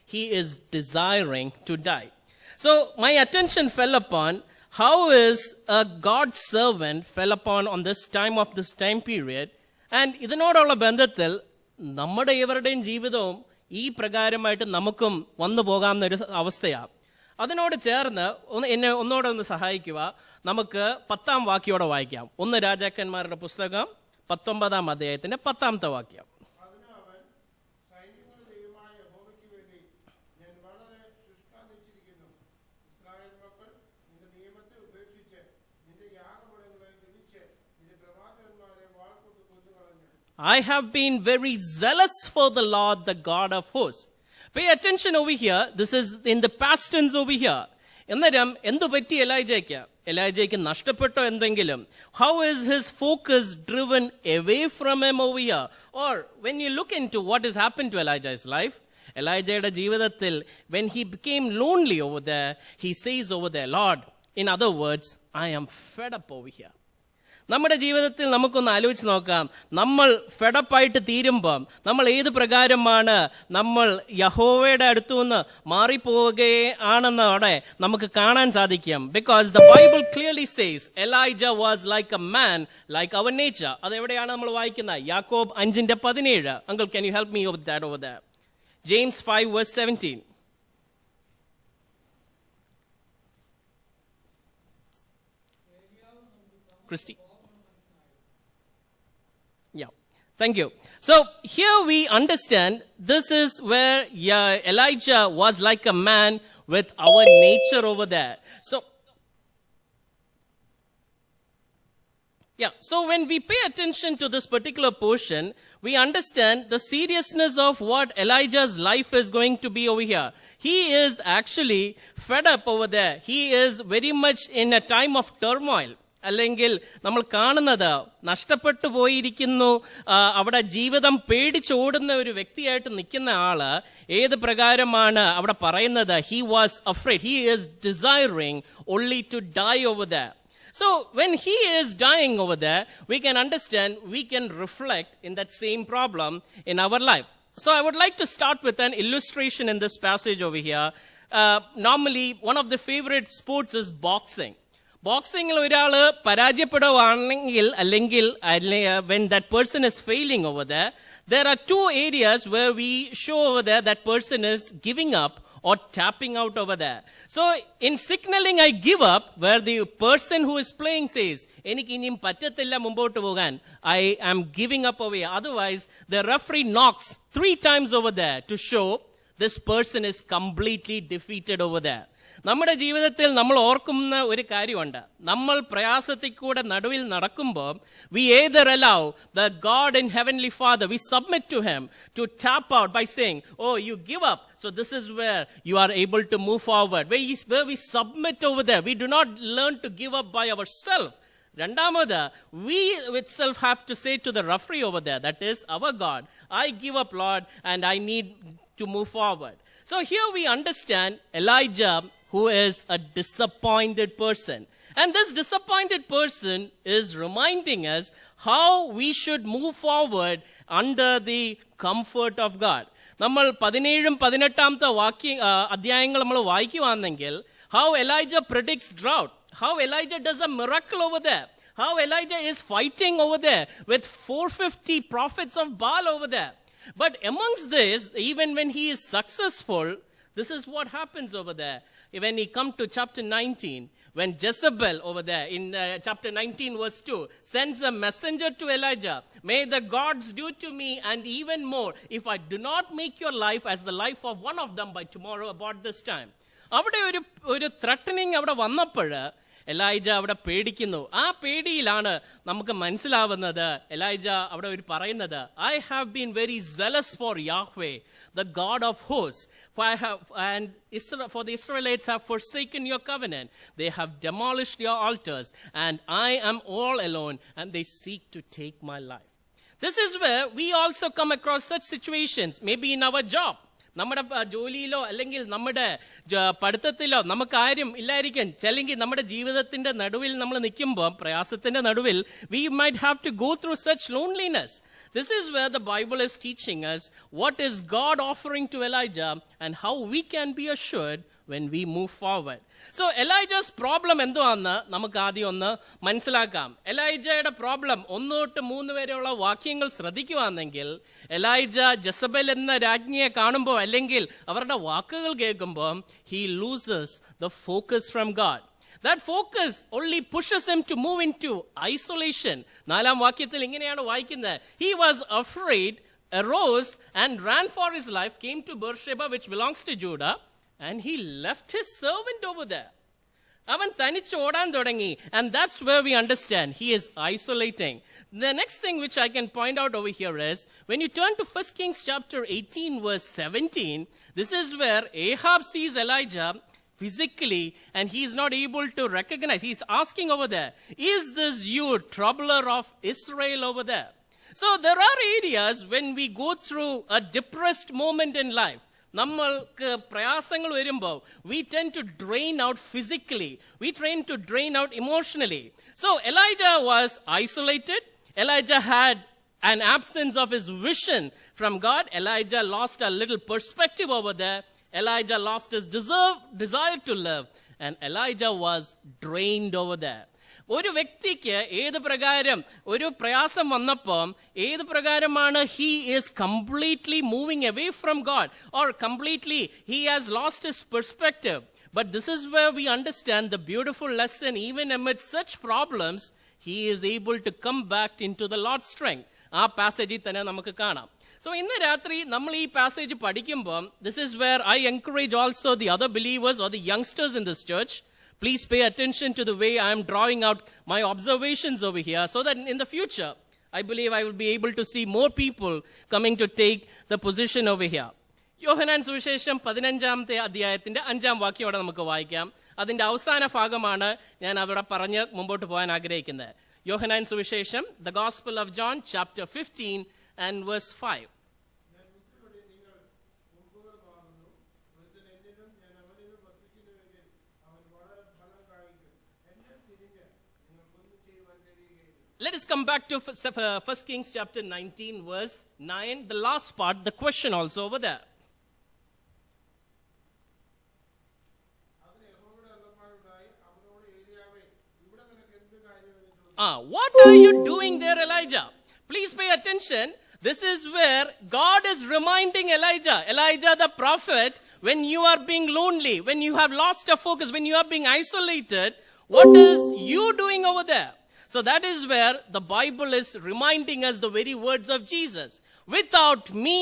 He is desiring to die. So my attention fell upon how is a God's servant fell upon on this time period. And ഇതിനോടുള്ള ബന്ധത്തിൽ നമ്മുടെ ഇവരുടെയും ജീവിതവും ഈ പ്രകാരമായിട്ട് നമുക്കും വന്നു പോകാവുന്ന ഒരു അവസ്ഥയാണ്. അതിനോട് ചേർന്ന് എന്നെ ഒന്നോടെ ഒന്ന് സഹായിക്കുക. നമുക്ക് 10-ാം വാക്യോടെ വായിക്കാം. 1 രാജാക്കന്മാരുടെ പുസ്തകം 19-ാം അധ്യായത്തിന്റെ 10-ാമത്തെ വാക്യം. I have been very zealous for the Lord, the God of hosts. Pay attention over here. This is in the past tense over here. എന്നേരം എന്തു പറ്റി എലൈജയ്ക്ക് നഷ്ടപ്പെട്ടോ എന്തെങ്കിലും? How is his focus driven away from him over here? Or when you look into what has happened to Elijah's life, Elijahയുടെ ജീവിതത്തിൽ when he became lonely over there, he says over there, Lord, in other words, I am fed up over here. നമ്മുടെ ജീവിതത്തിൽ നമുക്കൊന്ന് ആലോചിച്ച് നോക്കാം. നമ്മൾ ഫെഡപ്പായിട്ട് തീരുമ്പം നമ്മൾ ഏത് പ്രകാരമാണ് നമ്മൾ യഹോവയുടെ അടുത്തുനിന്ന് മാറിപ്പോവുകയാണെന്ന് അവിടെ നമുക്ക് കാണാൻ സാധിക്കും. Because the Bible clearly says Elijah was like a man like our nature. അതെവിടെയാണ് നമ്മൾ വായിക്കുന്നത്? യാക്കോബ് 5:17. Uncle, can you help me over that over that? James 5:17. Christy. Yeah, thank you. So here we understand this is where Elijah was like a man with our nature over there. So when we pay attention to this particular portion, we understand the seriousness of what Elijah's life is going to be over here. He is actually fed up over there. He is very much in a time of turmoil. അല്ലെങ്കിൽ നമ്മൾ കാണുന്നത് നഷ്ടപ്പെട്ടു പോയിരിക്കുന്നു, അവിടെ ജീവിതം പേടിച്ചോടുന്ന ഒരു വ്യക്തിയായിട്ട് നിൽക്കുന്ന ആള് ഏത് പ്രകാരമാണ് അവിടെ പറയുന്നത്? He was afraid. He is desiring only to die over there. So when he is dying over there, we can understand, we can reflect in that same problem in our life. So I would like to start with an illustration in this passage over here. Normally one of the favorite sports is boxing. ബോക്സിംഗിൽ ഒരാള് പരാജയപ്പെടുകയാണെങ്കിൽ അല്ലെങ്കിൽ when that person is failing over there are two areas where we show over there that person is giving up or tapping out over there. So in signaling I give up, where the person who is playing says, എനിക്ക് ഇനിയും പറ്റത്തില്ല മുമ്പോട്ട് പോകാൻ, I am giving up away. Otherwise the referee knocks 3 times over there to show this person is completely defeated over there. നമ്മുടെ ജീവിതത്തിൽ നമ്മൾ ഓർക്കുന്ന ഒരു കാര്യമുണ്ട്. നമ്മൾ പ്രയാസത്തിൽ കൂടെ നടുവിൽ നടക്കുമ്പോൾ we either allow the God in Heavenly Father, we submit to Him to tap out by saying, oh, you give up, so this is where you are able to move forward. Where we submit over there, we do not learn to give up by ourselves. രണ്ടാമത്, we itself have to say to the referee over there, that is our God, I give up, Lord, and I need to move forward. So here we understand Elijah, who is a disappointed person. And this disappointed person is reminding us how we should move forward under the comfort of God. നമ്മൾ 17-18 അധ്യായങ്ങൾ നമ്മൾ വായിക്കുവാണെങ്കിൽ how Elijah predicts drought, how Elijah does a miracle over there, how Elijah is fighting over there with 450 prophets of Baal over there. But amongst this, even when he is successful, this is what happens over there. When he come to chapter 19, when Jezebel over there in chapter 19 verse 2 sends a messenger to Elijah, may the gods do to me and even more if I do not make your life as the life of one of them by tomorrow about this time. അവിടെ ഒരു threatening അവിടെ വന്നപ്പോൾ Elijah അവിടെ പേടിക്കുന്നു. ആ പേടിയിലാണ് നമുക്ക് മനസ്സിലാവുന്നത് Elijah അവിടെ ഒരു പറയുന്നത്, I have been very zealous for Yahweh, the God of hosts. For the Israelites have forsaken your covenant. They have demolished your altars, and I am all alone, and they seek to take my life. This is where we also come across such situations, maybe in our job. നമ്മുടെ ജോലിയിലോ അല്ലെങ്കിൽ നമ്മുടെ പഠിത്തത്തിലോ നമുക്ക് ആരും ഇല്ലായിരിക്കും. അല്ലെങ്കിൽ നമ്മുടെ ജീവിതത്തിന്റെ നടുവിൽ നമ്മൾ നിൽക്കുമ്പോൾ, പ്രയാസത്തിന്റെ നടുവിൽ, we might have to go through such loneliness. this is where the Bible is teaching us what is God offering to Elijah and how we can be assured when we move forward. So Elijah's problem എന്തുവാന്ന് നമുക്ക് ആദ്യം ഒന്ന് മനസ്സിലാക്കാം. എലൈജയുടെ problem 1-3 വരെയുള്ള വാക്യങ്ങൾ ശ്രദ്ധിക്കുവാണെങ്കിൽ, Elijah Jezebel എന്ന രാജ്ഞിയെ കാണുമ്പോൾ അല്ലെങ്കിൽ അവരുടെ വാക്കുകൾ കേൾക്കുമ്പോൾ he loses the focus from God. That focus only pushes him to move into isolation. 4-ാം വാക്യത്തിൽ ഇങ്ങനെയാണ് വായിക്കുന്നത്. He was afraid, arose and ran for his life, came to Beersheba which belongs to Judah, and he left his servant over there. അവൻ തനിച്ച് ഓടാൻ തുടങ്ങി. And that's where we understand he is isolating. The next thing which I can point out over here is, when you turn to 1 Kings chapter 18 verse 17, this is where Ahab sees Elijah physically and he is not able to recognize. He is asking over there, is this you, troubler of Israel over there? So there are areas when we go through a depressed moment in life. നമ്മൾക്ക് പ്രയാസങ്ങൾ വരുമ്പോൾ we tend to drain out physically. We tend to drain out emotionally. So Elijah was isolated. Elijah had an absence of his vision from God. Elijah lost a little perspective over there. Elijah lost his desire to live. And Elijah was drained over there. ഒരു വ്യക്തിക്ക് ഏത് പ്രകാരം ഒരു പ്രയാസം വന്നപ്പോൾ ഏത് പ്രകാരമാണ് he is completely moving away from God or completely he has lost his perspective. But this is where we understand the beautiful lesson. Even amid such problems, he is able to come back into the Lord's strength. ആ പാസേജിൽ തന്നെ നമുക്ക് കാണാം. So ഇന്ന് രാത്രി നമ്മൾ ഈ passage പഠിക്കുമ്പോൾ, this is where I encourage also the other believers or the youngsters in this church. Please pay attention to the way I am drawing out my observations over here, so that in the future, I believe I will be able to see more people coming to take the position over here. യോഹന്നാൻ സുവിശേഷം 15-ാമത്തെ അധ്യായത്തിന്റെ 5-ാം വാക്യം അവിടെ നമുക്ക് വായിക്കാം. അതിന്റെ അവസാന ഭാഗമാണ് ഞാൻ അവിടെ പറഞ്ഞ് മുമ്പോട്ട് പോകാൻ ആഗ്രഹിക്കുന്നത്. യോഹന്നാൻ സുവിശേഷം, the Gospel of John, chapter 15 and verse 5. Let us come back to 1 Kings chapter 19 verse 9, the last part, the question also over there. What are you doing there, Elijah? Please pay attention. This is where God is reminding Elijah, Elijah the prophet, when you are being lonely, when you have lost a focus, when you are being isolated, what is you doing over there? So that is where the Bible is reminding us the very words of Jesus. Without me,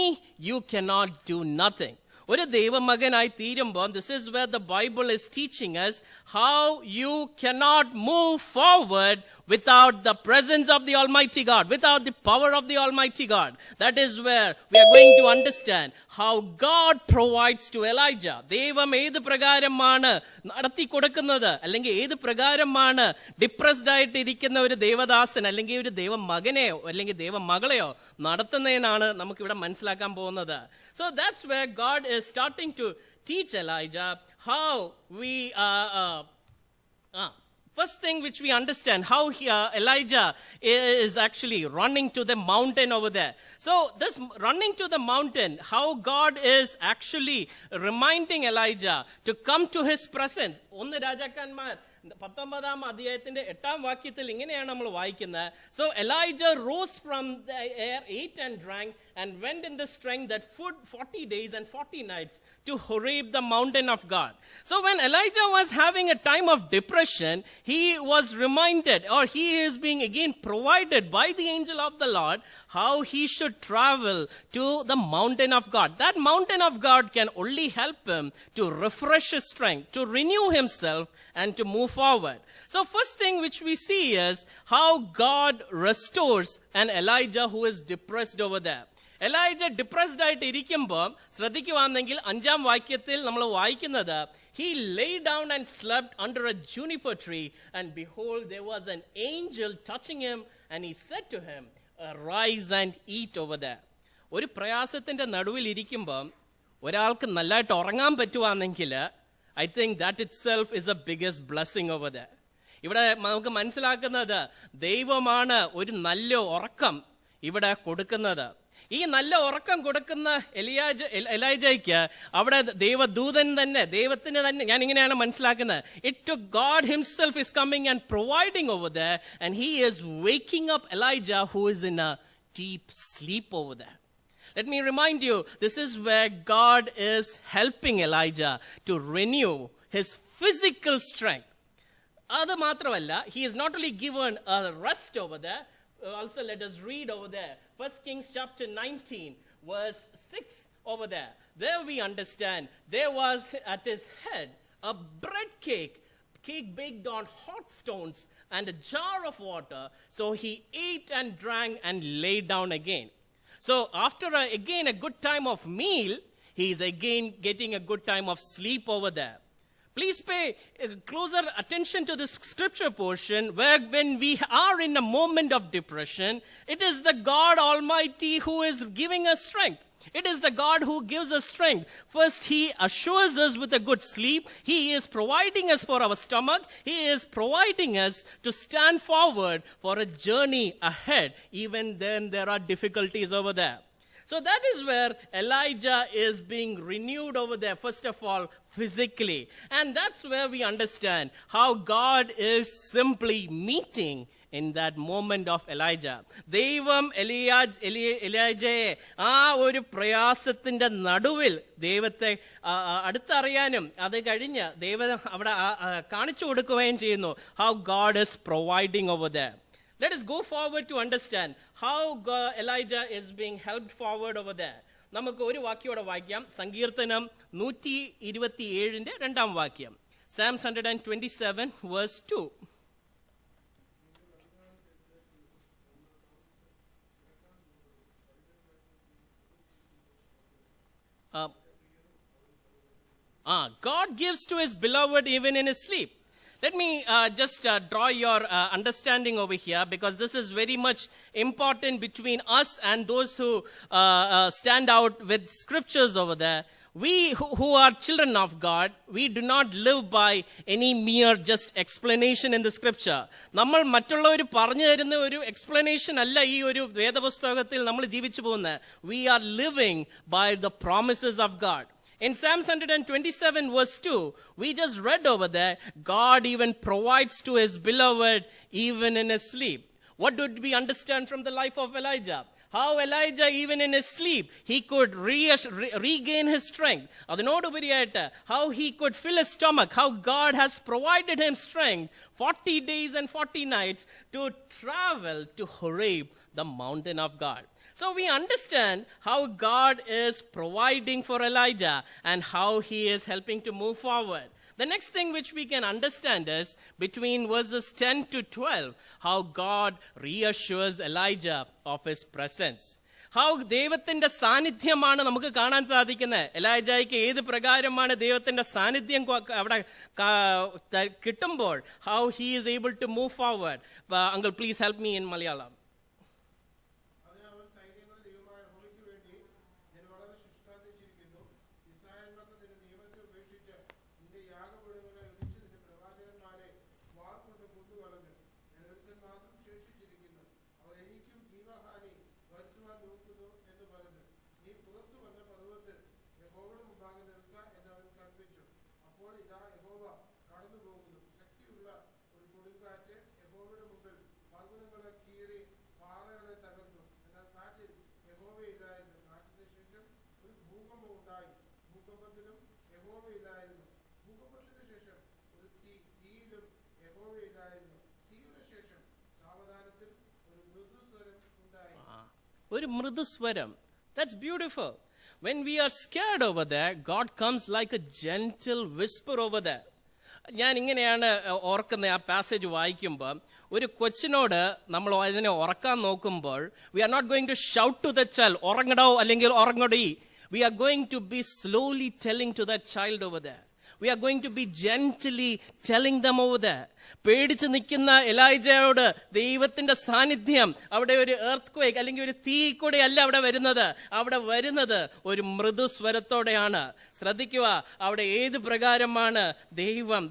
you cannot do nothing. ഒരു ദൈവമകനായി തീരുമ്പോൾ, this is where the Bible is teaching us how you cannot move forward without the presence of the Almighty God, without the power of the Almighty God. That is where we are going to understand how God provides to Elijah. ദൈവം ഏത് പ്രകാരമാണ് നടത്തി കൊടുക്കുന്നത്, അല്ലെങ്കിൽ ഏത് പ്രകാരമാണ് depressed ആയിട്ട് ഇരിക്കുന്ന ഒരു ദേവദാസൻ അല്ലെങ്കിൽ ഒരു ദൈവമകനെയോ അല്ലെങ്കിൽ ദൈവമകളെയോ നടത്തുന്നതിനാണ് നമുക്കിവിടെ മനസ്സിലാക്കാൻ പോകുന്നത്. So that's where God is starting to teach Elijah how we first thing which we understand, how Elijah is actually running to the mountain over there. So this running to the mountain, how God is actually reminding Elijah to come to his presence. 1 രാജാക്കന്മാർ 19-ാം അധ്യായത്തിന്റെ 8-ാം വാക്യത്തിൽ ഇങ്ങനെയാണ് നമ്മൾ വായിക്കുന്നത്. So Elijah rose from the air, ate and drank, and went in the strength that food 40 days and 40 nights to Horeb, the mountain of God. So when Elijah was having a time of depression, he was reminded, or he is being again provided by the angel of the Lord, how he should travel to the mountain of God. That mountain of God can only help him to refresh his strength, to renew himself, and to move forward. So first thing which we see is how God restores an Elijah who is depressed over there. Elijah depressed ആയിട്ട് ഇരിക്കുമ്പോൾ ശ്രദ്ധിക്കുവാണെങ്കിൽ 5-ാം വാക്യത്തിൽ നമ്മൾ വായിക്കുന്നത്, he lay down and slept under a juniper tree, and behold, there was an angel touching him, and he said to him, arise and eat over there. ഒരു പ്രയാസത്തിന്റെ നടുവിൽ ഇരിക്കുമ്പോൾ ഒരാൾക്ക് നല്ലതായിട്ട് ഉറങ്ങാൻ പറ്റുവാണെങ്കിൽ, I think that itself is the biggest blessing over there. ഇവിടെ നമുക്ക് മനസ്സിലാക്കുന്നത് ദൈവമാണ് ഒരു നല്ല ഉറക്കം ഇവിടെ കൊടുക്കുന്നത്. ഈ നല്ല ഉറക്കം കൊടുക്കുന്ന എലൈജയ്ക്ക് അവിടെ ദൈവദൂതൻ തന്നെ, ദൈവത്തിന് തന്നെ, ഞാൻ ഇങ്ങനെയാണ് മനസ്സിലാക്കുന്നത്, it to God himself is coming and providing over there, and he is waking up Elijah who is in a deep sleep over there. Let me remind you, this is where God is helping Elijah to renew his physical strength. Adu matravalla, he is not only given a rest over there. Also let us read over there 1 Kings chapter 19 verse 6 over there. There we understand there was at his head a bread cake baked on hot stones and a jar of water. So he ate and drank and lay down again. So after again a good time of meal, he is again getting a good time of sleep over there. Please pay closer attention to this scripture portion where when we are in a moment of depression, it is the God Almighty who is giving us strength. It is the God who gives us strength. First, he assures us with a good sleep. He is providing us for our stomach. He is providing us to stand forward for a journey ahead. Even then, there are difficulties over there. So that is where Elijah is being renewed over there, first of all, physically. And that's where we understand how God is simply meeting in that moment of Elijah. ദൈവം എലൈജയെ ആ ഒരു പ്രയാസത്തിന്റെ നടുവിൽ ദൈവത്തെ അടുത്തറിയാനും അത് കഴിഞ്ഞ് ദൈവം അവിടെ കാണിച്ചു കൊടുക്കുകയും ചെയ്യുന്നു. How God is providing over there. Let us go forward to understand how Elijah is being helped forward over there. നമുക്ക് ഒരു വാക്യോടെ വായിക്കാം. സങ്കീർത്തനം 127 2 വാക്യം. Psalms 127 verse 2. God gives to his beloved even in his sleep. Let me just draw your understanding over here, because this is very much important between us and those who stand out with scriptures over there. We who are children of God, we do not live by any mere just explanation in the scripture. നമ്മൾ മറ്റുള്ളവർ പറഞ്ഞു തരുന്ന ഒരു explanation അല്ല ഈ ഒരു വേദപുസ്തകത്തിൽ നമ്മൾ ജീവിച്ചു പോകുന്നത്. We are living by the promises of God. In Psalms 127 verse 2, we just read over there, God even provides to his beloved even in his sleep. What did we understand from the life of Elijah? How Elijah, even in his sleep, he could regain his strength. Adinodupariyayittu, how he could fill his stomach, how God has provided him strength 40 days and 40 nights to travel to Horeb, the mountain of God. So we understand how God is providing for Elijah and how he is helping to move forward. The next thing which we can understand is between verses 10 to 12, how God reassures Elijah of his presence. How ദൈവത്തിന്റെ സാന്നിധ്യമാണ് നമുക്ക് കാണാൻ സാധിക്കുന്നത്. എലൈജയ്ക്ക് ഏത് പ്രകാരമാണ് ദൈവത്തിന്റെ സാന്നിധ്യം അവിടെ കിട്ടുമ്പോൾ how he is able to move forward. Uncle, please help me in Malayalam. ഒരു മൃദുസ്വരം. That's beautiful. When we are scared over there, God comes like a gentle whisper over there. ഞാൻ ഇങ്ങനെയാണ് ഓർക്കുന്ന ആ പാസേജ് വായിക്കുമ്പോൾ, ഒരു കൊച്ചിനോട് നമ്മൾ അതിനെ ഉറക്കാൻ നോക്കുമ്പോൾ we are not going to shout to the child, ഉറങ്ങടോ അല്ലെങ്കിൽ ഉറങ്ങടി. We are going to be slowly telling to that child over there. We are going to be gently telling them over there. പേടിച്ച് നിൽക്കുന്ന എലൈജയോട് ദൈവത്തിന്റെ സാന്നിധ്യം, അവിടെ ഒരു earthquake അല്ലെങ്കിൽ ഒരു തീ കൂടെ അല്ല അവിടെ വരുന്നത് ഒരു മൃദുസ്വരത്തോടെയാണ്. ശ്രദ്ധിക്കുക, അവിടെ ഏത് പ്രകാരമാണ്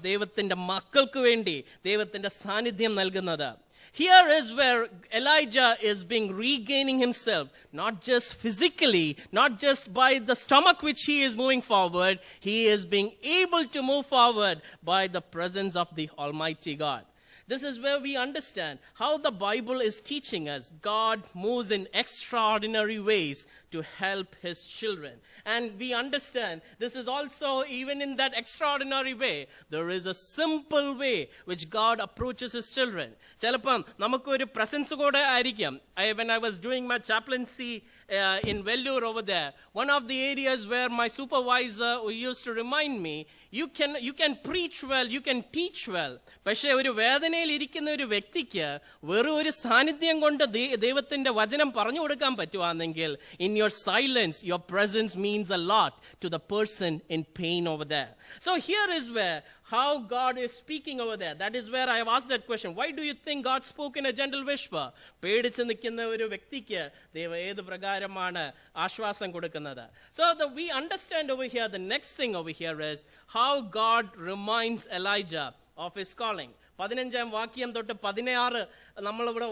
ദൈവത്തിന്റെ മക്കൾക്ക് വേണ്ടി ദൈവത്തിന്റെ സാന്നിധ്യം നൽകുന്നത്. Here is where Elijah is being regaining himself, not just physically, not just by the stomach which he is moving forward, he is being able to move forward by the presence of the Almighty God. This is where we understand how the Bible is teaching us. God moves in extraordinary ways to help his children. And we understand this is also, even in that extraordinary way, there is a simple way which God approaches his children. Chalapam, namakku oru presence kode aayirikam. When I was doing my chaplaincy in Vellore over there, one of the areas where my supervisor used to remind me, you can preach well, you can teach well. പക്ഷേ ഒരു വേദനയിൽ ഇരിക്കുന്ന ഒരു വ്യക്തിക്ക് വെറും ഒരു സാന്നിധ്യം കൊണ്ട് ദൈവത്തിന്റെ വചനം പറഞ്ഞു കൊടുക്കാൻ പറ്റുവാണെങ്കിൽ, in your silence, your presence means a lot to the person in pain over there. So here is where how God is speaking over there. That is where I have asked that question. Why do you think God spoke in a gentle whisper? പേടിച്ച് നിൽക്കുന്ന ഒരു വ്യക്തിക്ക് ദൈവം ഏത് പ്രകാരമാണ് ആശ്വാസം കൊടുക്കുന്നത്? So we understand over here, the next thing over here is how God reminds Elijah of his calling. 15 വാക്യം തൊട്ട് 16 നമ്മളിവിടെ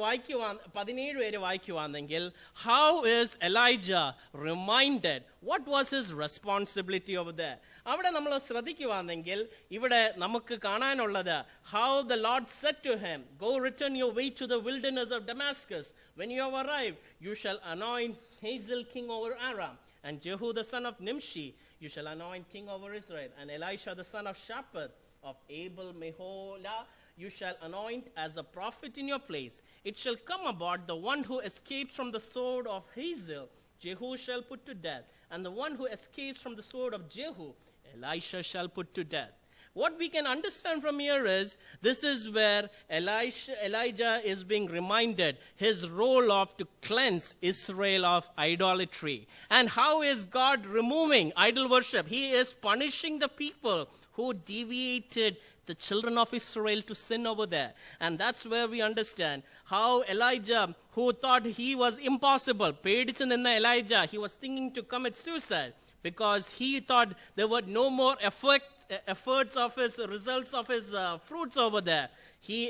17 വരെ വായിക്കുവാണെങ്കിൽ, how is Elijah reminded? What was his responsibility over there? അവിടെ നമ്മൾ ശ്രദ്ധിക്കുവാണെങ്കിൽ ഇവിടെ നമുക്ക് കാണാനുള്ളത്, how the Lord said to him, go return your way to the wilderness of Damascus. When you have arrived, you shall anoint Hazael king over Aram, and Jehu the son of Nimshi you shall anoint king over Israel, and Elisha the son of Shaphat of Abel Meholah you shall anoint as a prophet in your place. It shall come about, the one who escapes from the sword of Hazael, Jehu shall put to death, and the one who escapes from the sword of Jehu, Elisha shall put to death. What we can understand from here is, this is where Elijah is being reminded his role of to cleanse Israel of idolatry. And how is God removing idol worship? He is punishing the people who deviated the children of Israel to sin over there. And that's where we understand how Elijah, who thought he was impossible, പേടിച്ച് നിന്ന Elijah, he was thinking to commit suicide because he thought there were no more efforts of his results of his fruits over there. He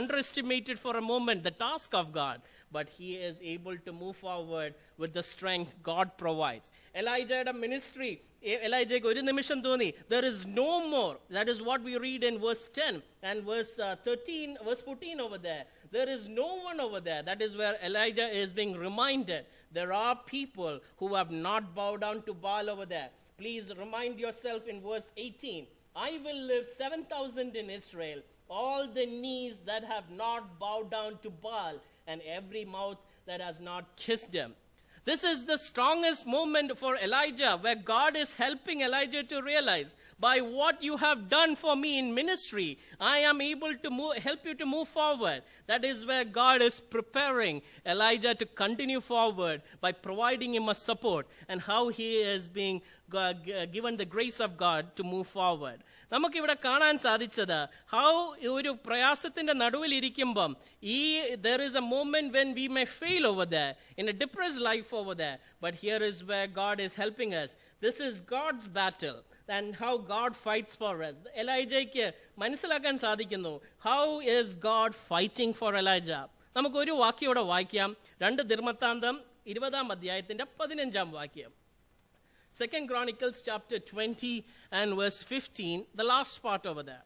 underestimated for a moment the task of God, but he is able to move forward with the strength God provides. Elijah's ministry, Elijah ഒരു നിമിഷം തോന്നി, there is no more. That is what we read in verse 10 and verse 14 over there. There is no one over there. That is where Elijah is being reminded. There are people who have not bowed down to Baal over there. Please remind yourself in verse 18. I will live 7,000 in Israel, all the knees that have not bowed down to Baal, and every mouth that has not kissed him. This is the strongest moment for Elijah, where God is helping Elijah to realize, by what you have done for me in ministry, I am able to help you to move forward. That is where God is preparing Elijah to continue forward by providing him a support, and how he is being given the grace of God to move forward. നമുക്കിവിടെ കാണാൻ സാധിച്ചത്, how ഒരു പ്രയാസത്തിന്റെ നടുവിൽ ഇരിക്കുമ്പം there is a moment when we may fail over there, in a depressed life over there, but here is where God is helping us. This is God's battle and how God fights for us. Elijahയ്ക്ക് മനസ്സിലാക്കാൻ സാധിക്കുന്നു, how is God fighting for Elijah. നമുക്കൊരു വാക്യം ഇവിടെ വായിക്കാം, 2 ദിർമ്മത്താന്തം 20 അധ്യായത്തിന്റെ 15 വാക്യം. 2 Chronicles chapter 20 and verse 15, the last part over there.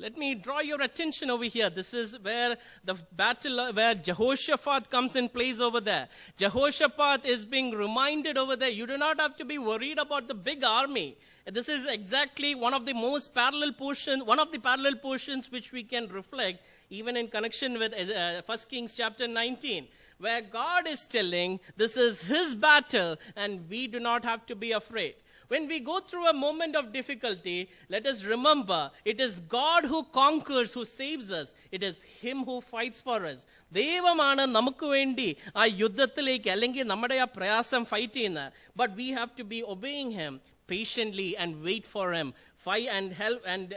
Let me draw your attention over here. This is where the battle, where Jehoshaphat comes in place over there. Jehoshaphat is being reminded over there, you do not have to be worried about the big army. This is exactly one of the parallel portions which we can reflect even in connection with 1 Kings chapter 19, where God is telling this is his battle and we do not have to be afraid. When we go through a moment of difficulty, let us remember it is God who conquers, who saves us. It is him who fights for us. ദൈവമാണ് നമുക്ക് വേണ്ടി ആ യുദ്ധത്തിലേക്ക് അല്ലെങ്കിൽ നമ്മുടെ ആ പ്രയാസം fight ചെയ്യുന്നത്. But we have to be obeying him patiently and wait for him, fight and help and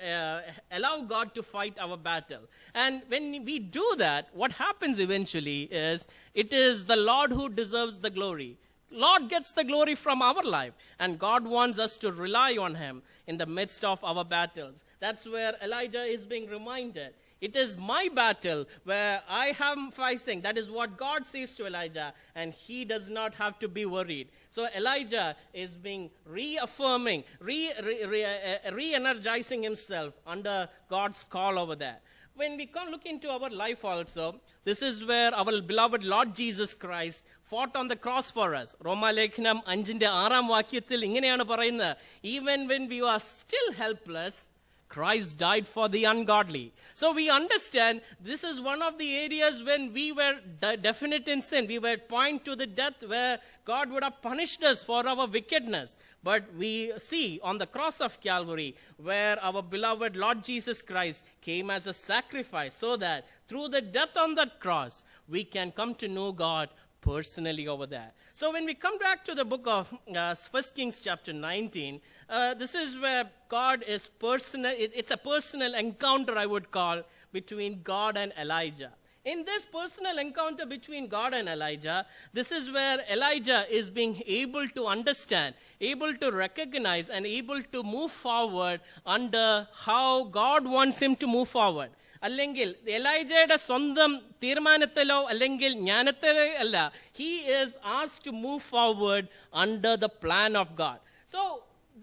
allow God to fight our battle. And when we do that, what happens eventually is, it is the Lord who deserves the glory. Lord gets the glory from our life. And God wants us to rely on him in the midst of our battles. That's where Elijah is being reminded. It is my battle where I am facing. That is what God says to Elijah. And he does not have to be worried. So Elijah is being reaffirming, re-energizing himself under God's call over there. When we come look into our life also, this is where our beloved Lord Jesus Christ fought on the cross for us. Romalekhanam 5-ന്റെ 6-ാം വാക്യത്തിൽ ഇങ്ങനെയാണ് പറയുന്നത്, even when we were still helpless, Christ died for the ungodly. So we understand this is one of the areas when we were definite in sin. We were point to the death where God would have punished us for our wickedness. But we see on the cross of Calvary where our beloved Lord Jesus Christ came as a sacrifice so that through the death on that cross, we can come to know God personally over there. So when we come back to the book of 1 Kings chapter 19, this is where God is personal. It's a personal encounter, I would call, between God and Elijah. In this personal encounter between God and Elijah, this is where Elijah is being able to understand, able to recognize, and able to move forward under how God wants him to move forward. അല്ലെങ്കിൽ എലൈജയുടെ സ്വന്തം തീരുമാനത്തിലോ അല്ലെങ്കിൽ ജ്ഞാനത്തിലോ അല്ല, he is asked to move forward under the plan of God. So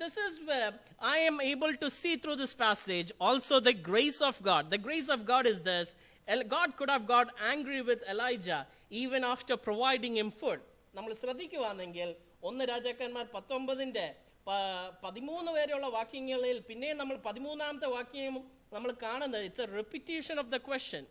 this is where I am able to see through this passage also the grace of God. The grace of God is this: God could have got angry with Elijah even after providing him food. നമ്മൾ ശ്രദ്ധിക്കുവാണെങ്കിൽ 1 രാജാക്കന്മാർ 19-ന്റെ 13 വരെയുള്ള വാക്യങ്ങളിൽ പിന്നെ നമ്മൾ 13-ാമത്തെ വാക്യം നമ്മൾ കാണുന്നത്, it's a repetition of the question,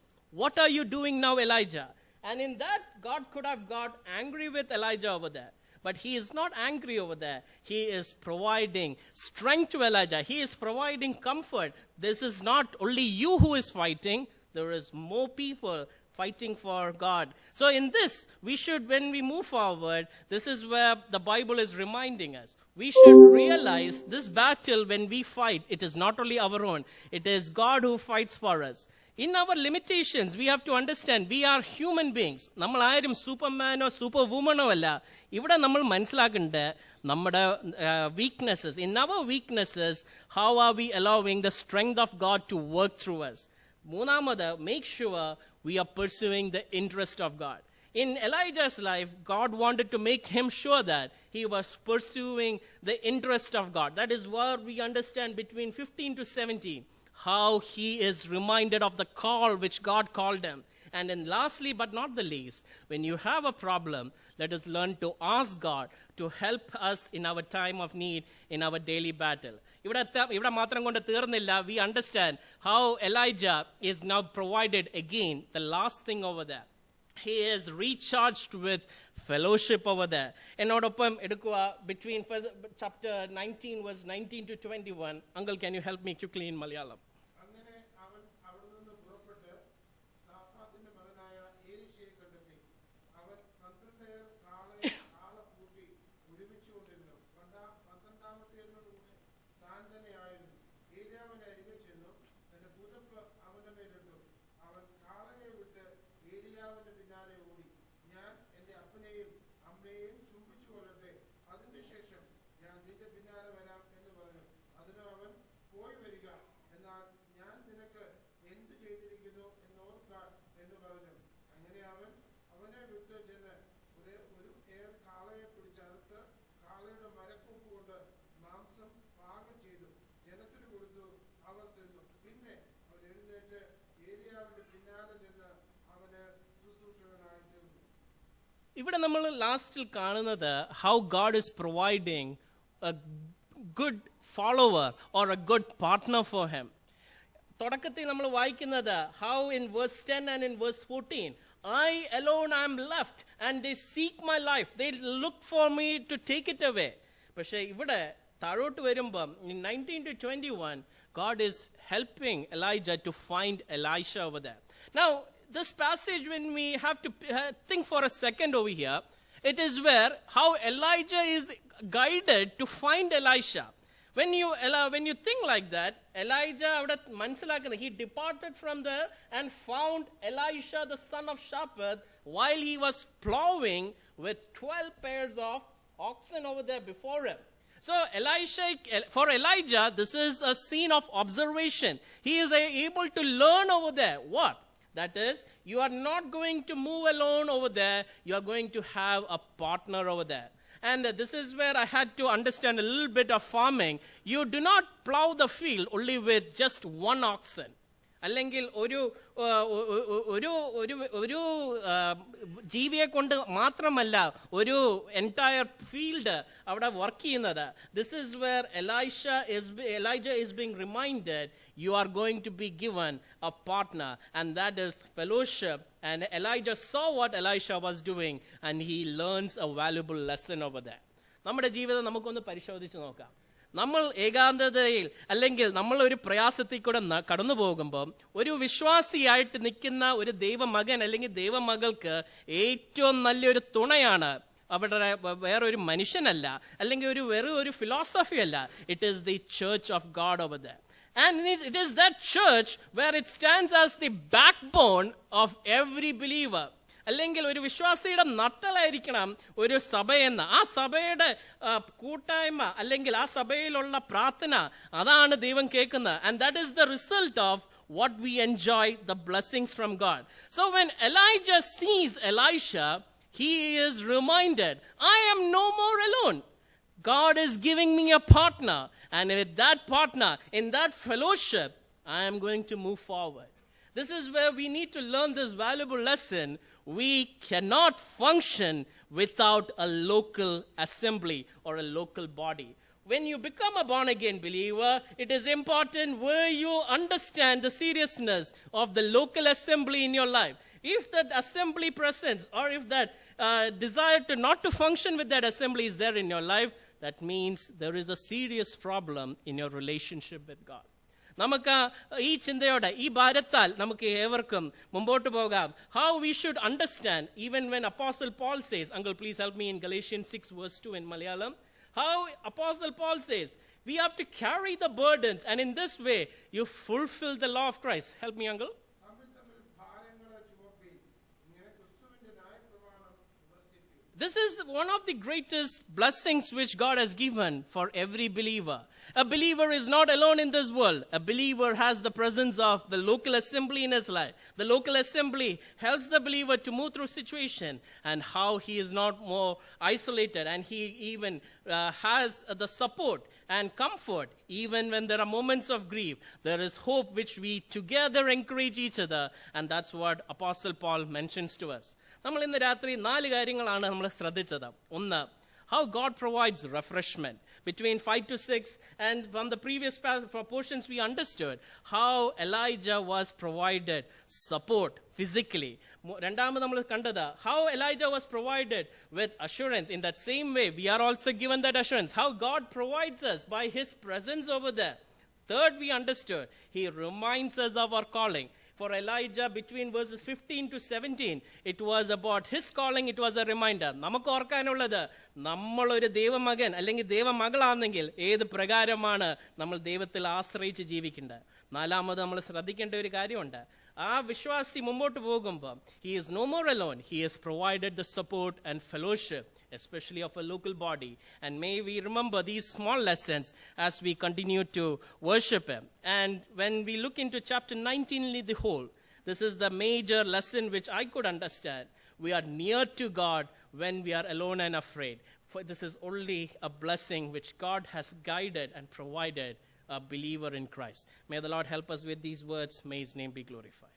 what are you doing now, Elijah? And in that, God could have got angry with Elijah over there. But he is not angry over there. He is providing strength to Elijah. He is providing comfort. This is not only you who is fighting. There is more people fighting for God. So in this, we should, when we move forward, this is where the Bible is reminding us. We should realize this battle when we fight, it is not only our own. It is God who fights for us. In our limitations, we have to understand we are human beings. നമ്മൾ ആരും സൂപ്പർമാനോ super വുമനോ അല്ല. ഇവിടെ നമ്മൾ മനസ്സിലാക്കേണ്ട നമ്മുടെ weaknesses. In our weaknesses, how are we allowing the strength of God to work through us? മൂന്നാമത്, make sure we are pursuing the interest of God. In Elijah's life, God wanted to make him sure that he was pursuing the interest of God. That is where we understand between 15 to 17 how he is reminded of the call which God called him. And then lastly, but not the least, when you have a problem, let us learn to ask God to help us in our time of need, in our daily battle. ഇവിടെ മാത്രം കൊണ്ട് തീർന്നില്ല. We understand how Elijah is now provided again the last thing over there. He is recharged with fellowship over there. എന്നോടൊപ്പം എടുക്കുക between chapter 19 verse 19 to 21. Uncle, can you help me quickly in Malayalam? അങ്ങനെ അവൻ അവിടെ നിന്ന് പുറപ്പെട്ട് സാഫാത്തിന്റെ മകനായ ഏലീശയെ കണ്ടെത്തി. അവൻ 12 കാളപൂട്ടി ഒരുമിച്ചുകൊണ്ടിരുന്നു. 12-ാമത്തേതിനോടുകൂടെ താൻ തന്നെയായിരുന്നു. ഏലിയാവിന്റെ അരികിൽ ചെന്നു തന്റെ പുതപ്പ് അവന്റെ മേലിട്ടു. അവൻ കാളയെ വിട്ട് ഏലിയാവിന്റെ പിന്നാലെ ഓടി. ഞാൻ എന്റെ അപ്പനെയും അമ്മയെയും ചുംബിച്ചു കൊള്ളട്ടെ, അതിന്റെ ശേഷം ഞാൻ നിന്റെ പിന്നാലെ വരാം എന്ന് പറഞ്ഞു. അതിന് അവൻ, പോയി വരിക, എന്നാൽ ഞാൻ നിനക്ക് എന്ത് ചെയ്തിരിക്കുന്നു എന്നോർക്ക എന്ന് പറഞ്ഞു. അങ്ങനെ അവൻ അവനെ വിട്ട് ചെന്ന് ഒരു ഏർ കാളയെ പിടിച്ചറുത്ത് കാളയുടെ മരക്കൊമ്പ് കൊണ്ട് മാംസം പാകം ചെയ്തു ജനത്തിന് കൊടുത്തു. അവർ തിന്നു. പിന്നെ അവൻ എഴുന്നേറ്റ് ഏലിയാവിന്റെ പിന്നാലെ ചെന്ന് അവന് ശുശ്രൂഷകനായി തീർന്നു. ഇവിടെ നമ്മൾ ലാസ്റ്റിൽ കാണുന്നത് how God is providing a good follower or a good partner for him. തുടക്കത്തിൽ നമ്മൾ വായിക്കുന്നത് how in verse 10 and in verse 14, I alone am left and they seek my life. They look for me to take it away. പക്ഷേ ഇവിടെ താഴോട്ട് വരുമ്പം in 19 to 21, God is helping Elijah to find Elisha over there. Now, this passage, when we have to think for a second over here, it is where how Elijah is guided to find Elisha. When you think like that, Elijah, he departed from there and found Elisha, the son of Shaphat, while he was plowing with 12 pairs of oxen over there before him. So for Elijah, this is a scene of observation. He is able to learn over there. What? That is, you are not going to move alone over there. You are going to have a partner over there. And this is where I had to understand a little bit of farming. You do not plow the field only with just one oxen. അല്ലെങ്കിൽ ഒരു ജീവിയെ കൊണ്ട് മാത്രമല്ല ഒരു entire field അവിടെ work ചെയ്യുന്നത്. This is wear Elijah is being reminded, you are going to be given a partner, and that is fellowship. And Elijah saw what Elisha was doing, and he learns a valuable lesson over there. നമ്മുടെ ജീവിതം നമുക്കൊന്ന് പരിശോധിച്ച് നോക്കാം. നമ്മൾ ഏകാന്തതയിൽ അല്ലെങ്കിൽ നമ്മൾ ഒരു പ്രയാസത്തിൽ കൂടെ കടന്നു പോകുമ്പോൾ ഒരു വിശ്വാസിയായിട്ട് നിൽക്കുന്ന ഒരു ദൈവമകൻ അല്ലെങ്കിൽ ദൈവമകൾക്ക് ഏറ്റവും നല്ലൊരു തുണയാണ് അവിടെ വേറൊരു മനുഷ്യനല്ല, അല്ലെങ്കിൽ വെറും ഒരു ഫിലോസഫി അല്ല. It is the church of God over there. And it is that church where it stands as the backbone of every believer. അല്ലെങ്കിൽ ഒരു വിശ്വാസിയുടെ നട്ടലായിരിക്കണം ഒരു സഭയെന്ന. ആ സഭയുടെ കൂട്ടായ്മ അല്ലെങ്കിൽ ആ സഭയിലുള്ള പ്രാർത്ഥന, അതാണ് ദൈവം കേൾക്കുന്നത്. And that is the result of what we enjoy, the blessings from God. So when Elijah sees Elisha, he is reminded, I am no more alone. God is giving me a partner. And with that partner, in that fellowship, I am going to move forward. This is where we need to learn this valuable lesson. We cannot function without a local assembly or a local body. When you become a born-again believer, it is important where you understand the seriousness of the local assembly in your life. If that assembly presence, or if that desire to not to function with that assembly is there in your life, that means there is a serious problem in your relationship with God. നമുക്ക് ഈ ചിന്തയോടെ ഈ ഭാരത്താൽ നമുക്ക് ഏവർക്കും മുമ്പോട്ട് പോകാം. How we should understand, even when Apostle Paul says, Uncle, please help me in Galatians 6 verse 2 in Malayalam. How Apostle Paul says, we have to carry the burdens, and in this way you fulfill the law of Christ. Help me, Uncle. This is one of the greatest blessings which God has given for every believer. A believer is not alone in this world. A believer has the presence of the local assembly in his life. The local assembly helps the believer to move through situation, and how he is not more isolated, and he even has the support and comfort. Even when there are moments of grief, there is hope which we together encourage each other, and that's what Apostle Paul mentions to us. നമ്മൾ ഇന്ന് രാത്രി 4 കാര്യങ്ങളാണ് നമ്മൾ ശ്രദ്ധിച്ചത്. ഒന്ന്, how God provides refreshment. Between 5 to 6, and from the previous portions we understood how Elijah was provided support physically. രണ്ടാമത് നമ്മൾ കണ്ടത് how Elijah was provided with assurance. In that same way, we are also given that assurance, how God provides us by his presence over there. Third, we understood he reminds us of our calling. For Elijah, between verses 15 to 17, it was about his calling, it was a reminder. നമുക്ക് ഓർക്കാനുള്ളത്, നമ്മളൊരു ദൈവമകൻ അല്ലെങ്കിൽ ദൈവമകളാണെങ്കിൽ ഏത് പ്രകാരമാണ് നമ്മൾ ദൈവത്തിൽ ആശ്രയിച്ച് ജീവിക്കേണ്ടത്. നാലാമത് നമ്മൾ ശ്രദ്ധിക്കേണ്ട ഒരു കാര്യമുണ്ട്. ആ വിശ്വാസി മുമ്പോട്ട് പോകുമ്പോൾ he is no more alone. He has provided the support and fellowship, especially of a local body. And may we remember these small lessons as we continue to worship him. And when we look into chapter 19 in the whole, this is the major lesson which I could understand. We are near to God when we are alone and afraid. For this is only a blessing which God has guided and provided a believer in Christ. May the Lord help us with these words. May his name be glorified.